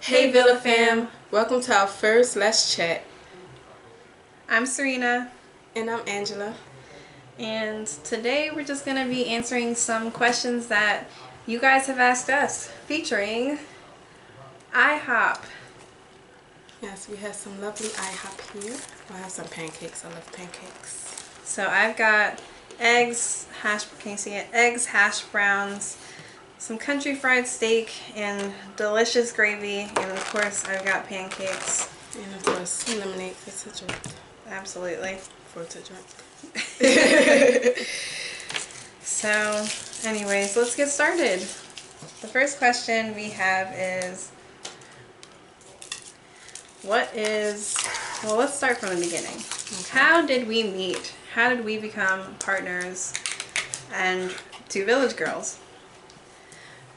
Hey Villa fam, welcome to our first Let's Chat. I'm Serena. And I'm Angela. And today we're just going to be answering some questions that you guys have asked us, featuring IHOP. Yes, we have some lovely IHOP here. I have some pancakes. I love pancakes. So I've got eggs, eggs, hash browns, some country fried steak, and delicious gravy, and of course I've got pancakes. And of course, lemonade for to drink. Absolutely. For to drink. So, anyways, let's get started. The first question we have is, well, let's start from the beginning. Okay. How did we meet? How did we become partners and two village girls?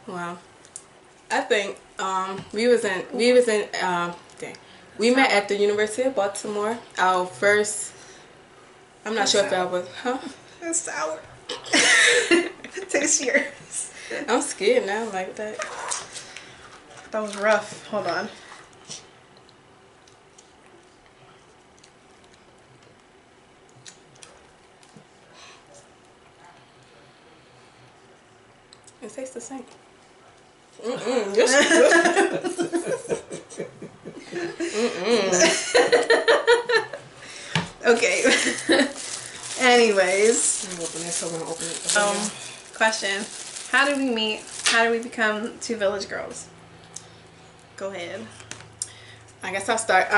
Well, I think we met at the University of Baltimore. Our first, I'm not sure if I was, It's sour. Taste yours. I'm scared now like that. That was rough. Hold on. It tastes the same. Okay. Anyways. I'm open it so I'm gonna open it. Question. How did we meet? How did we become two village girls? Go ahead. I guess I'll start.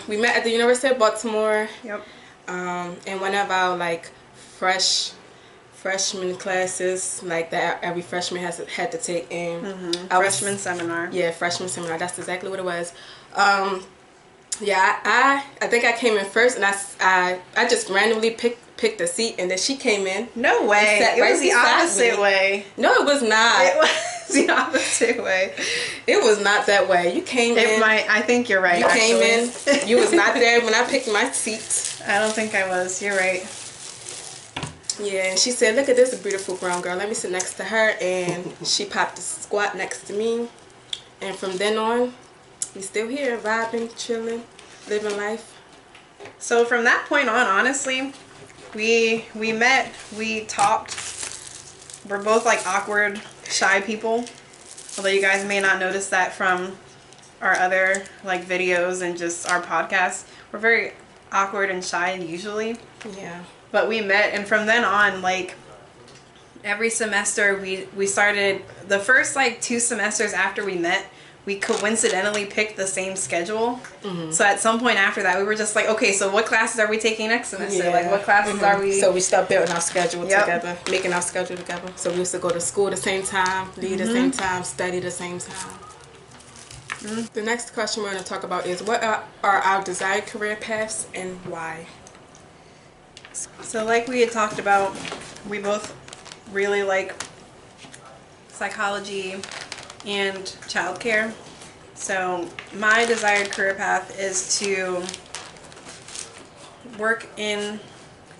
We met at the University of Baltimore. Yep. In one of our freshman classes, like that every freshman had to take in. Freshman seminar. Yeah, freshman seminar. That's exactly what it was. Yeah, I think I came in first, and I just randomly picked a seat, and then she came in. No way. It was the opposite way. No, it was not. It was the opposite way. It was not that way. You came in. I think you're right. You came in. You was not there when I picked my seat. I don't think I was. You're right. Yeah, and she said, "Look at this beautiful brown girl. Let me sit next to her." And she popped a squat next to me. And from then on, we still here, vibing, chilling, living life. So from that point on, honestly, we met, we talked. We're both like awkward, shy people. Although you guys may not notice that from our other like videos and just our podcasts. We're very awkward and shy usually. Yeah. But we met, and from then on, like every semester we started, the first like 2 semesters after we met, we coincidentally picked the same schedule. So at some point after that, we were just like, okay, so what classes are we taking next semester? Yeah. Like what classes are we? So we started building our schedule together, making our schedule together. So we used to go to school the same time, leave the same time, study the same time. The next question we're going to talk about is, what are our desired career paths and why? So like we had talked about, we both really like psychology and childcare. So my desired career path is to work in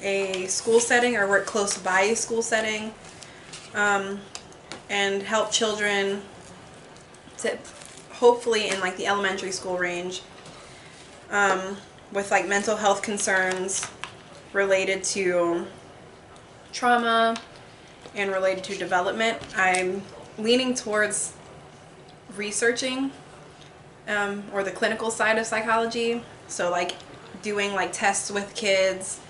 a school setting or work close by a school setting, and help children to hopefully in like the elementary school range, with like mental health concerns related to trauma and related to development. I'm leaning towards researching or the clinical side of psychology. So like doing like tests with kids,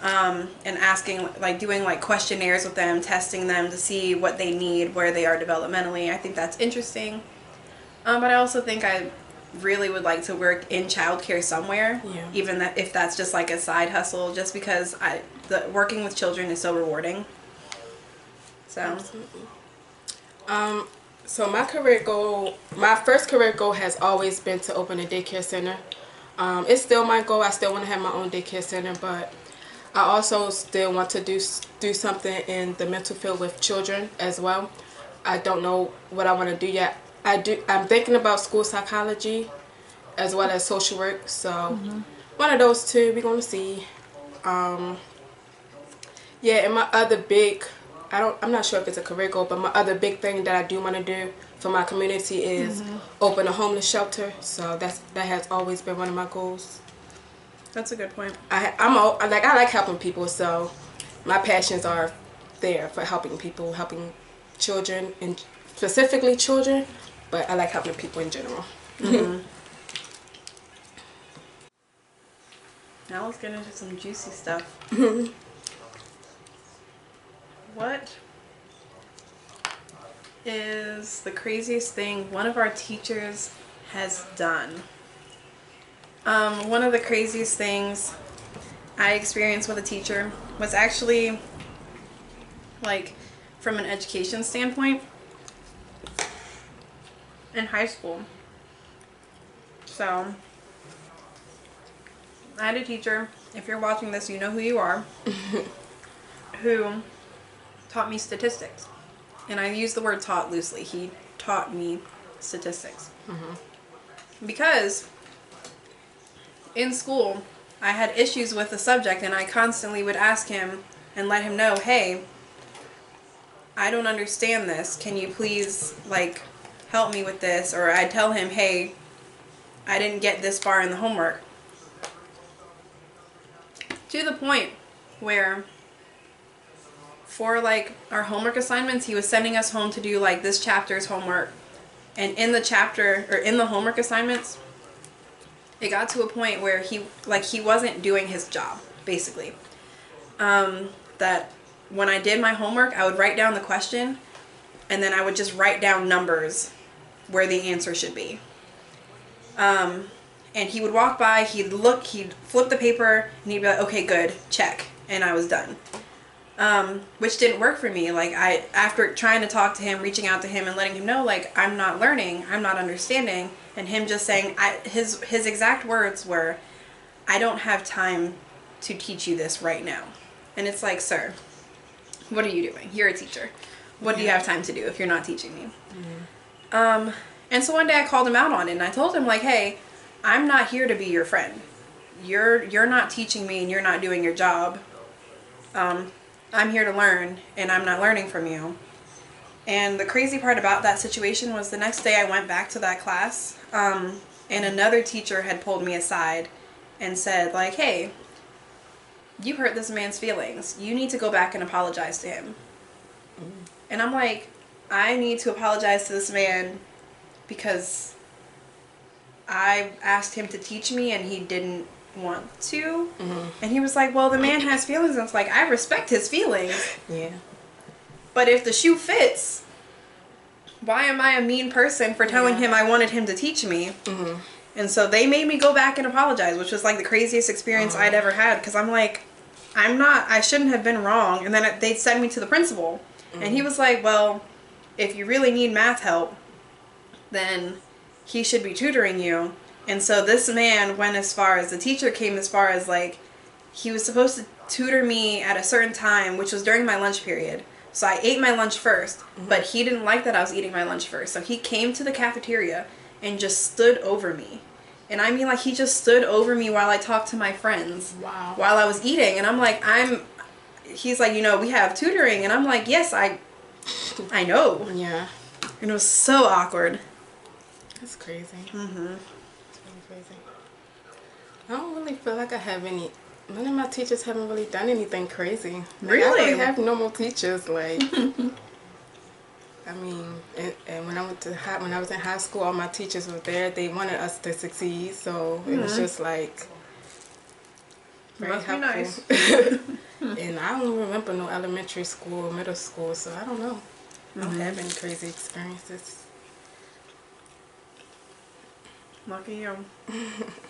and asking, like doing like questionnaires with them, testing them to see what they need, where they are developmentally. I think that's interesting. But I also think I really would like to work in childcare somewhere, even if that's just like a side hustle, just because working with children is so rewarding. So absolutely. So my first career goal has always been to open a daycare center. It's still my goal. I still want to have my own daycare center, but I also still want to do something in the mental field with children as well. I don't know what I want to do yet. I'm thinking about school psychology as well as social work. So one of those two, we're gonna see. Yeah, and my other big, I'm not sure if it's a career goal, but my other big thing that I do want to do for my community is open a homeless shelter. So that has always been one of my goals. That's a good point. I like helping people, so my passions are there for helping people, helping children, and specifically children, but I like helping people in general. Now let's get into some juicy stuff. What is the craziest thing one of our teachers has done? One of the craziest things I experienced with a teacher was actually, like, from an education standpoint, in high school. So, I had a teacher, if you're watching this, you know who you are, who taught me statistics. And I use the word taught loosely. He taught me statistics. Because in school, I had issues with the subject, and I constantly would ask him and let him know, hey, I don't understand this. Can you please, like, help me with this? Or I'd tell him, hey, I didn't get this far in the homework. To the point where for, like, our homework assignments, he was sending us home to do, like, this chapter's homework. And in the chapter, or in the homework assignments, it got to a point where he wasn't doing his job, basically. That when I did my homework, I would write down the question, and then I would just write down numbers where the answer should be. And he would walk by, he'd look, he'd flip the paper, and he'd be like, okay, good, check. And I was done. Which didn't work for me. Like, after trying to talk to him, reaching out to him and letting him know, like, I'm not learning, I'm not understanding, and him just saying, his exact words were, I don't have time to teach you this right now. And it's like, sir, what are you doing? You're a teacher. What do you have time to do if you're not teaching me? And so one day I called him out on it, and I told him, like, hey, I'm not here to be your friend. You're not teaching me, and you're not doing your job. I'm here to learn, and I'm not learning from you. And the crazy part about that situation was the next day I went back to that class, and another teacher had pulled me aside and said, like, hey, you hurt this man's feelings. You need to go back and apologize to him. And I'm like, I need to apologize to this man because I asked him to teach me and he didn't want to. And he was like, well, the man has feelings. And it's like, I respect his feelings. Yeah. But if the shoe fits, why am I a mean person for telling him I wanted him to teach me? And so they made me go back and apologize, which was like the craziest experience I'd ever had, because I'm like, I shouldn't have been wrong. And then they'd send me to the principal. And he was like, well, if you really need math help, then he should be tutoring you. And so this man went as far as, the teacher came as far as, like, he was supposed to tutor me at a certain time, which was during my lunch period. So I ate my lunch first, but he didn't like that I was eating my lunch first. So he came to the cafeteria and just stood over me. And I mean, like, he just stood over me while I talked to my friends. Wow. While I was eating. And I'm like, he's like, you know, we have tutoring. And I'm like, yes, I know. Yeah. And it was so awkward. That's crazy. It's really crazy. I don't really feel like I have any. None of my teachers haven't really done anything crazy. Like, Really? I really have normal teachers. Like, I mean, and when I was in high school, all my teachers were there. They wanted us to succeed, so it was just like very Must helpful. be nice. And I don't remember no elementary school or middle school, so I don't know. I don't have any crazy experiences. Lucky you.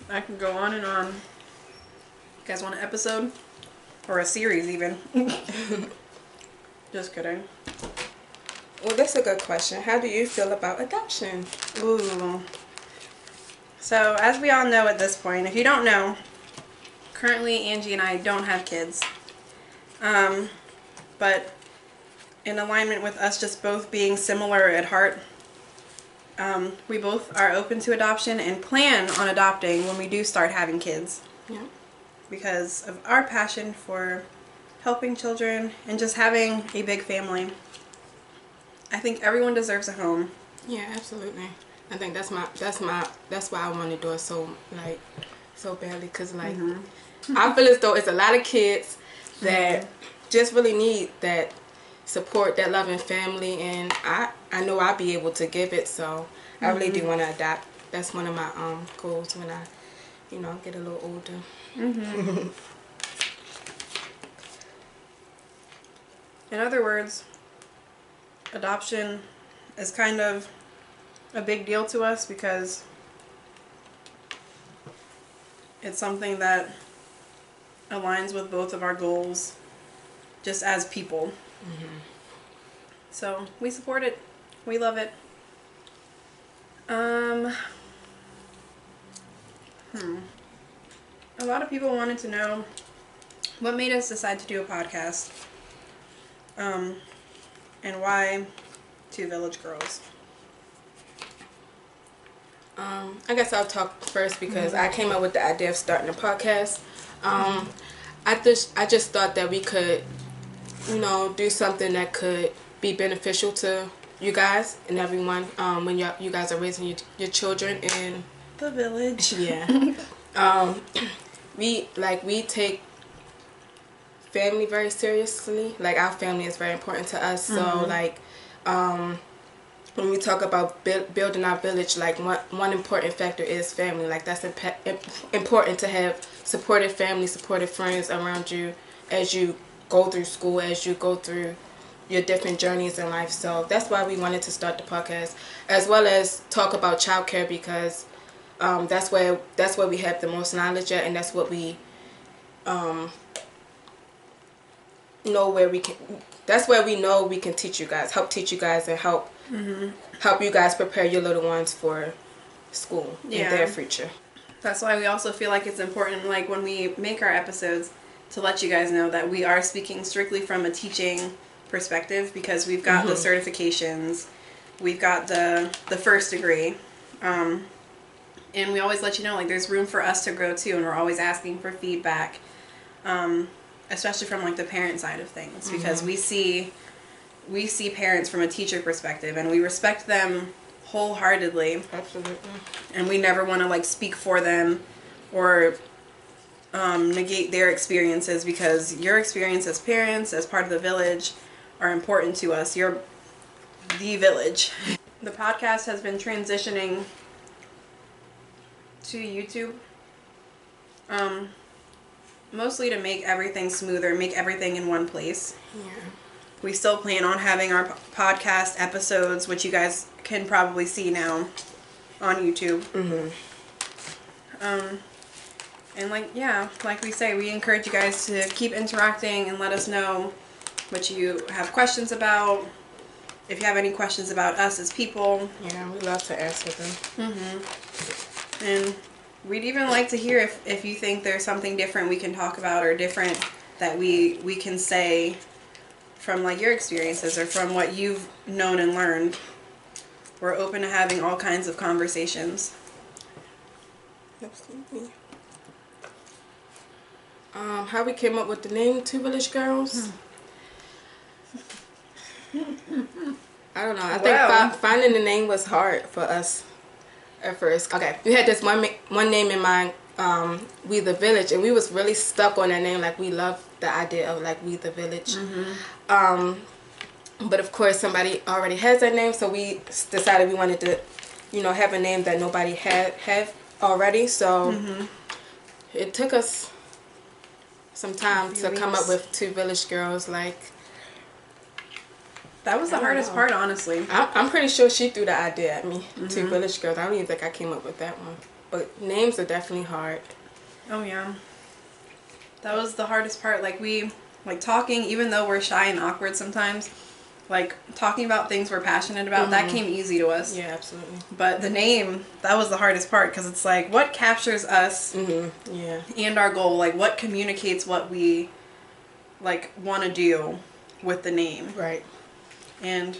I can go on and on. You guys want an episode? Or a series, even. Just kidding. Well, that's a good question. How do you feel about adoption? Ooh. So, as we all know at this point, if you don't know, currently Angie and I don't have kids. But in alignment with us just both being similar at heart, we both are open to adoption and plan on adopting when we do start having kids. Yeah. Because of our passion for helping children and just having a big family. I think everyone deserves a home, Yeah, absolutely. I think that's why I want to do it so badly, because like I feel as though it's a lot of kids that just really need that support, that loving family, and I know I'll be able to give it. So I really do want to adopt. That's one of my goals when I get a little older. In other words, adoption is kind of a big deal to us because it's something that aligns with both of our goals just as people. So we support it. We love it. A lot of people wanted to know what made us decide to do a podcast. And why Two Village Girls? I guess I'll talk first because I came up with the idea of starting a podcast. I just thought that we could, do something that could be beneficial to you guys and everyone when you guys are raising your children in The village. Yeah. We take family very seriously. Like, our family is very important to us. So when we talk about building our village, like one important factor is family. Like, that's important to have supportive family, supportive friends around you as you go through school, as you go through your different journeys in life. So that's why we wanted to start the podcast, as well as talk about childcare, because that's where we have the most knowledge at, and that's what we know where we can. That's where we know we can teach you guys, help teach you guys, and help you guys prepare your little ones for school and their future. That's why we also feel like it's important, like when we make our episodes, to let you guys know that we are speaking strictly from a teaching perspective, because we've got the certifications, we've got the first degree, and we always let you know, like, there's room for us to grow too, and we're always asking for feedback, especially from like the parent side of things, because we see parents from a teacher perspective, and we respect them wholeheartedly. Absolutely. And we never want to like speak for them or negate their experiences, because your experience as parents, as part of the village, are important to us. You're the village. The podcast has been transitioning to YouTube, mostly to make everything smoother, make everything in one place. Yeah. We still plan on having our podcast episodes, which you guys can probably see now on YouTube. And like we say, we encourage you guys to keep interacting and let us know what you have questions about. If you have any questions about us as people. Yeah, we love to answer them. And we'd even like to hear if you think there's something different we can talk about, or different that we can say from like your experiences or from what you've known and learned. We're open to having all kinds of conversations. Absolutely. How we came up with the name Two Village Girls? I don't know. I think finding the name was hard for us at first. Okay, we had this one name in mind, We the Village, and we was really stuck on that name. Like, we loved the idea of like We the Village. But of course somebody already has that name, so we decided we wanted to, have a name that nobody have already. So it took us some time to come up with Two Village Girls. Like, that was the hardest part, honestly. I'm pretty sure she threw the idea at me. Two Village Girls. I don't even think I came up with that one. But names are definitely hard. Oh yeah. That was the hardest part. Like, talking, even though we're shy and awkward sometimes, like, talking about things we're passionate about, that came easy to us. Yeah, absolutely. But the name, that was the hardest part, because it's like, what captures us and our goal? Like, what communicates what we, like, want to do with the name? Right. And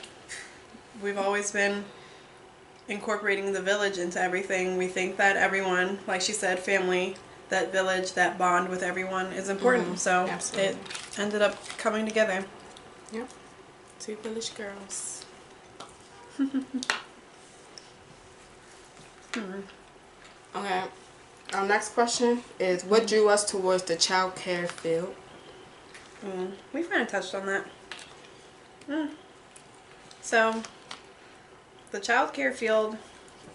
we've always been incorporating the village into everything. We think that everyone, like she said, family, that village, that bond with everyone is important. So absolutely. It ended up coming together. Yep. Two Village Girls. Okay. Our next question is, what drew us towards the child care field? We kind of touched on that. So, the child care field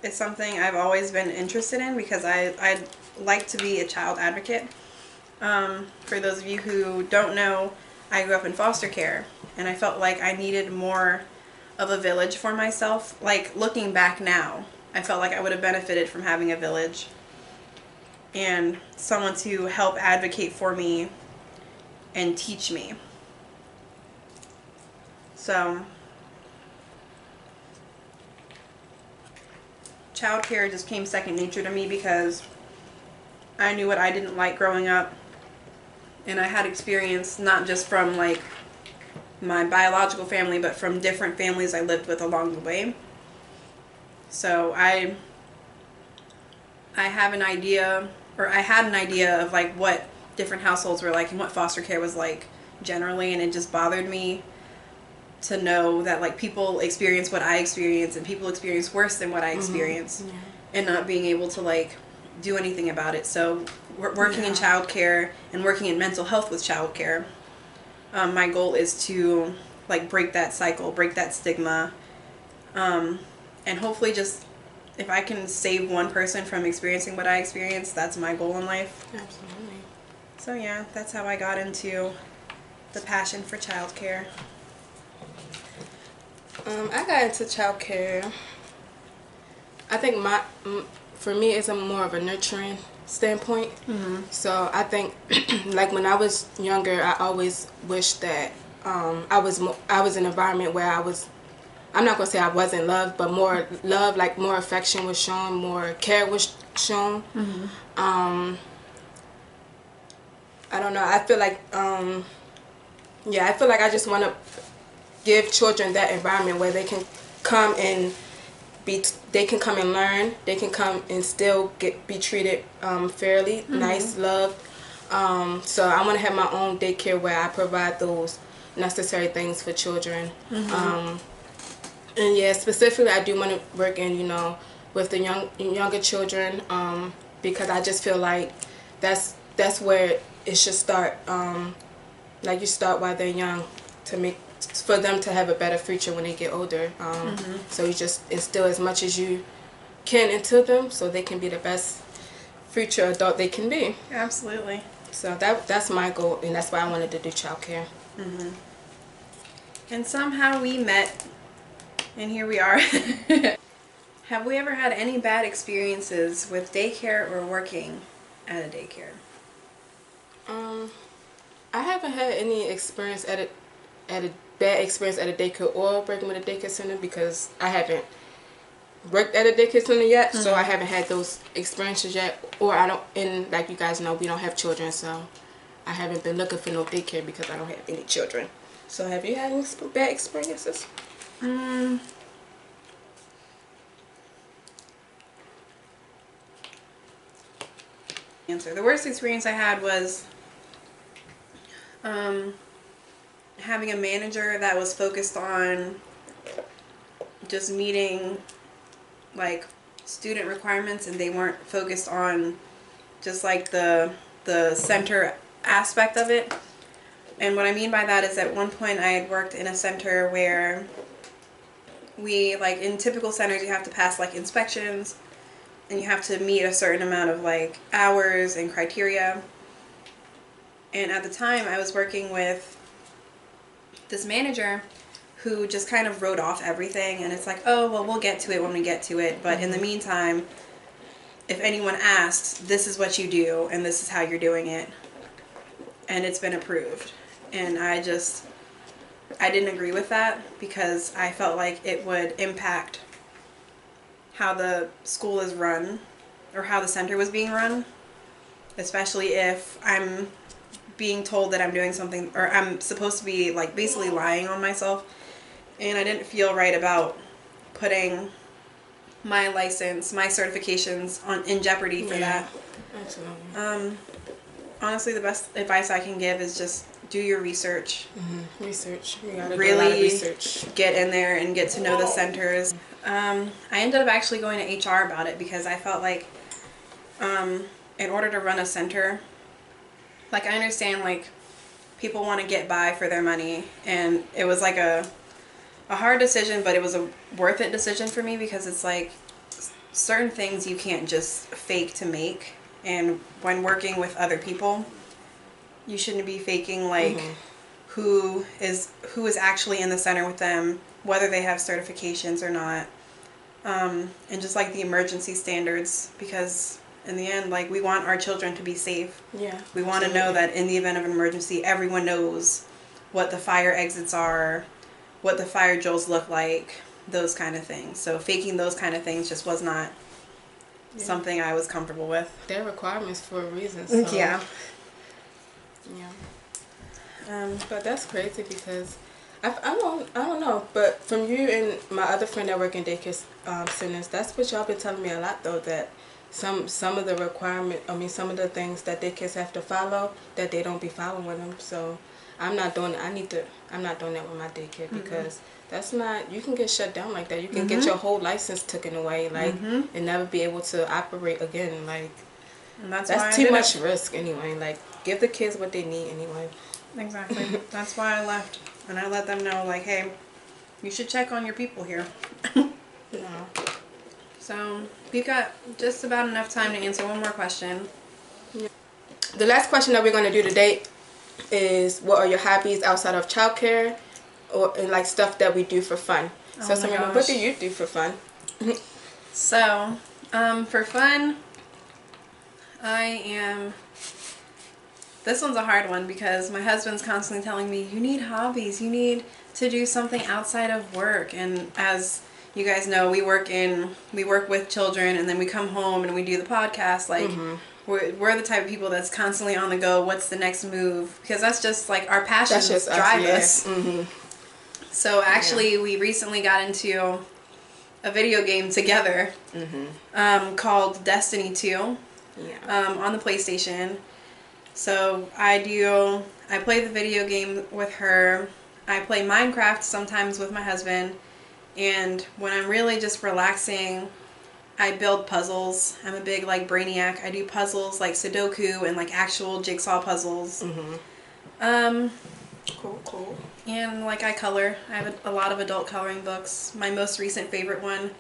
is something I've always been interested in because I like to be a child advocate. For those of you who don't know, I grew up in foster care, and I felt like I needed more of a village for myself. Like, looking back now, I felt like I would have benefited from having a village and someone to help advocate for me and teach me. So, childcare just came second nature to me because I knew what I didn't like growing up, and I had experience not just from like my biological family, but from different families I lived with along the way. So I have an idea, or I had an idea of like what different households were like and what foster care was like generally, and it just bothered me to know that like people experience what I experience and people experience worse than what I experience, and not being able to like do anything about it. So working in childcare and working in mental health with childcare, my goal is to like break that cycle, break that stigma, and hopefully just if I can save one person from experiencing what I experienced, that's my goal in life. Absolutely. So yeah, that's how I got into the passion for childcare. I got into childcare. I think for me, it's a more of a nurturing standpoint. So I think, like when I was younger, I always wished that I was in an environment where I was. I'm not gonna say I wasn't loved, but more love, like more affection was shown, more care was shown. I don't know. I feel like, I feel like I just want to give children that environment where they can come and they can come and learn. They can come and still be treated fairly, nice, loved. So I want to have my own daycare where I provide those necessary things for children. And yeah, specifically, I do want to work in, with the younger children, because I just feel like that's where it should start. Like you start while they're young for them to have a better future when they get older. So you just instill as much as you can into them so they can be the best future adult they can be. Absolutely. So that's my goal, and that's why I wanted to do childcare. And somehow we met, and here we are. Have we ever had any bad experiences with daycare or working at a daycare? I haven't had any experience at a bad experience at a daycare or working with a daycare center because I haven't worked at a daycare center yet, so I haven't had those experiences yet. Or I don't, and like you guys know, we don't have children, so I haven't been looking for no daycare because I don't have any children. So have you had any bad experiences? The worst experience I had was having a manager that was focused on just meeting like student requirements, and they weren't focused on just like the center aspect of it. And what I mean by that is at one point I had worked in a center where we, like in typical centers, you have to pass like inspections and you have to meet a certain amount of like hours and criteria. And at the time I was working with this manager who just kind of wrote off everything, and it's like, oh, well, we'll get to it when we get to it, but in the meantime, if anyone asks, this is what you do and this is how you're doing it, and it's been approved. And I didn't agree with that because I felt like it would impact how the school is run or how the center was being run, especially if I'm being told that I'm doing something, or I'm supposed to be like basically lying on myself, and I didn't feel right about putting my license, my certifications in jeopardy for that. Absolutely. Honestly, the best advice I can give is just do your research. Research. You gotta do a lot of Really research. get in there and get to know the centers. I ended up actually going to HR about it because I felt like in order to run a center, like I understand like people want to get by for their money, and it was like a hard decision, but it was a worth it decision for me because it's like certain things you can't just fake to make, and when working with other people, you shouldn't be faking like who is actually in the center with them, whether they have certifications or not, and just like the emergency standards, because in the end, like, we want our children to be safe. Yeah. We want to know that in the event of an emergency, everyone knows what the fire exits are, what the fire drills look like, those kind of things. So faking those kind of things just was not something I was comfortable with. They're requirements for a reason. So. Yeah. But that's crazy because I don't know, but from you and my other friend that work in daycare centers, that's what y'all been telling me a lot though, that some of the some of the things that daycares have to follow, that they don't be following with them. So I'm not doing I'm not doing that with my daycare because that's not, you can get shut down like that. You can get your whole license taken away, like, and never be able to operate again. Like, and that's too much risk anyway. Like, give the kids what they need anyway. Exactly. That's why I left, and I let them know, like, hey, you should check on your people here. Yeah. So we've got just about enough time to answer one more question. Yeah. The last question that we're going to do today is, what are your hobbies outside of childcare, or and like stuff that we do for fun? So Samantha, what do you do for fun? So, for fun, this one's a hard one because my husband's constantly telling me, you need hobbies, you need to do something outside of work. And as you guys know, we work with children, and then we come home and we do the podcast. Like, we're the type of people that's constantly on the go. What's the next move? Because that's just like our passions drive us. So actually, we recently got into a video game together called Destiny 2 on the PlayStation. So I play the video game with her. I play Minecraft sometimes with my husband. And when I'm really just relaxing, I build puzzles. I'm a big like brainiac. I do puzzles like Sudoku and like actual jigsaw puzzles. Cool. And like I color. I have a lot of adult coloring books. My most recent favorite one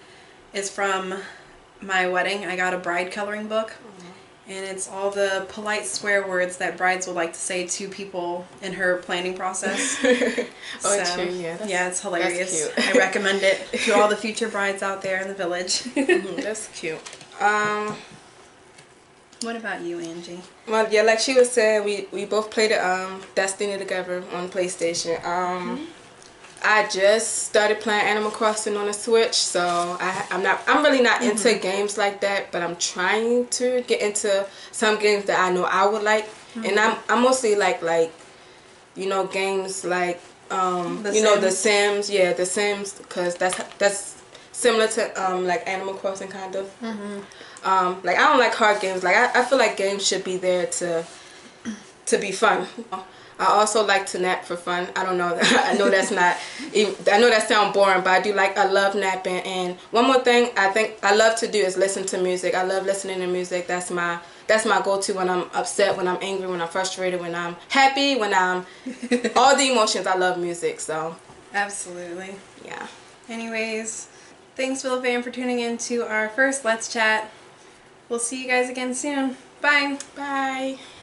is from my wedding. I got a bride coloring book. And it's all the polite swear words that brides would like to say to people in her planning process. True. Yeah, it's hilarious. That's cute. I recommend it to all the future brides out there in the village. That's cute. What about you, Angie? Well, yeah, like she was saying, we both played Destiny together on PlayStation. I just started playing Animal Crossing on the Switch, so I'm really not into games like that, but I'm trying to get into some games that I know I would like, and I'm mostly like games like The Sims, The Sims, because that's similar to like Animal Crossing kind of. Like, I don't like hard games. Like, I feel like games should be there to be fun. I also like to nap for fun. I don't know. I know that's not. I know that sounds boring, but I love napping. And one more thing I think I love to do is listen to music. I love listening to music. That's my go-to when I'm upset, when I'm angry, when I'm frustrated, when I'm happy, when I'm all the emotions. I love music. So absolutely. Yeah. Anyways, thanks, Philip Ann, for tuning in to our first Let's Chat. We'll see you guys again soon. Bye. Bye.